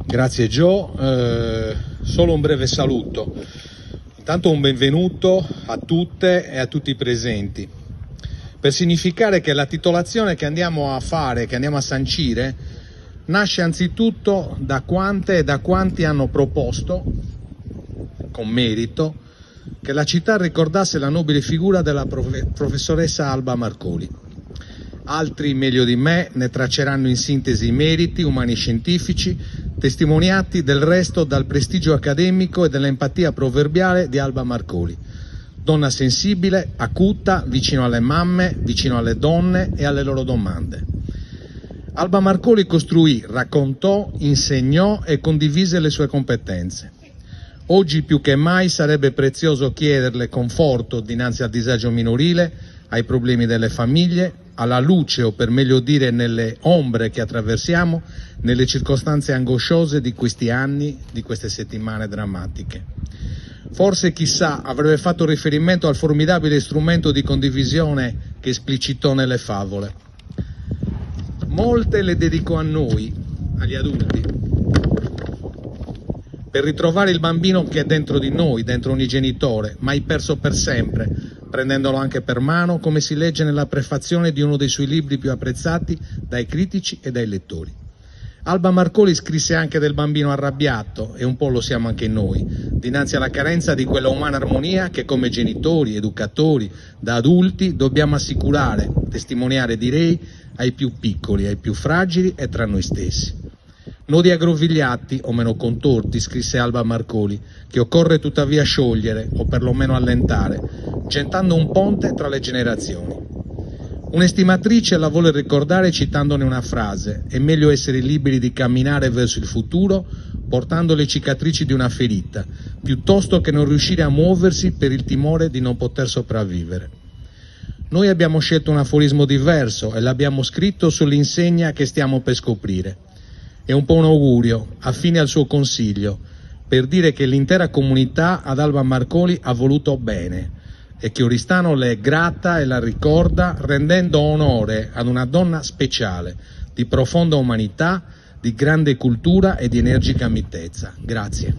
Grazie Joe, solo un breve saluto. Intanto un benvenuto a tutte e a tutti i presenti, per significare che la titolazione che andiamo a fare, che andiamo a sancire, nasce anzitutto da quante e da quanti hanno proposto, con merito, che la città ricordasse la nobile figura della professoressa Alba Marcoli. Altri, meglio di me, ne tracceranno in sintesi i meriti umani scientifici, testimoniati del resto dal prestigio accademico e dall'empatia proverbiale di Alba Marcoli. Donna sensibile, acuta, vicino alle mamme, vicino alle donne e alle loro domande. Alba Marcoli costruì, raccontò, insegnò e condivise le sue competenze. Oggi più che mai sarebbe prezioso chiederle conforto dinanzi al disagio minorile, ai problemi delle famiglie, alla luce o per meglio dire nelle ombre che attraversiamo, nelle circostanze angosciose di questi anni, di queste settimane drammatiche. Forse chissà avrebbe fatto riferimento al formidabile strumento di condivisione che esplicitò nelle favole. Molte le dedicò a noi, agli adulti, per ritrovare il bambino che è dentro di noi, dentro ogni genitore, mai perso per sempre, prendendolo anche per mano, come si legge nella prefazione di uno dei suoi libri più apprezzati dai critici e dai lettori. Alba Marcoli scrisse anche del bambino arrabbiato, e un po' lo siamo anche noi, dinanzi alla carenza di quella umana armonia che come genitori, educatori, da adulti dobbiamo assicurare, testimoniare direi, ai più piccoli, ai più fragili e tra noi stessi. Nodi aggrovigliati o meno contorti, scrisse Alba Marcoli, che occorre tuttavia sciogliere o perlomeno allentare, gettando un ponte tra le generazioni. Un'estimatrice la vuole ricordare citandone una frase: è meglio essere liberi di camminare verso il futuro portando le cicatrici di una ferita, piuttosto che non riuscire a muoversi per il timore di non poter sopravvivere. Noi abbiamo scelto un aforismo diverso e l'abbiamo scritto sull'insegna che stiamo per scoprire. È un po' un augurio, affine al suo consiglio, per dire che l'intera comunità ad Alba Marcoli ha voluto bene e che Oristano le è grata e la ricorda rendendo onore ad una donna speciale, di profonda umanità, di grande cultura e di energica mitezza. Grazie.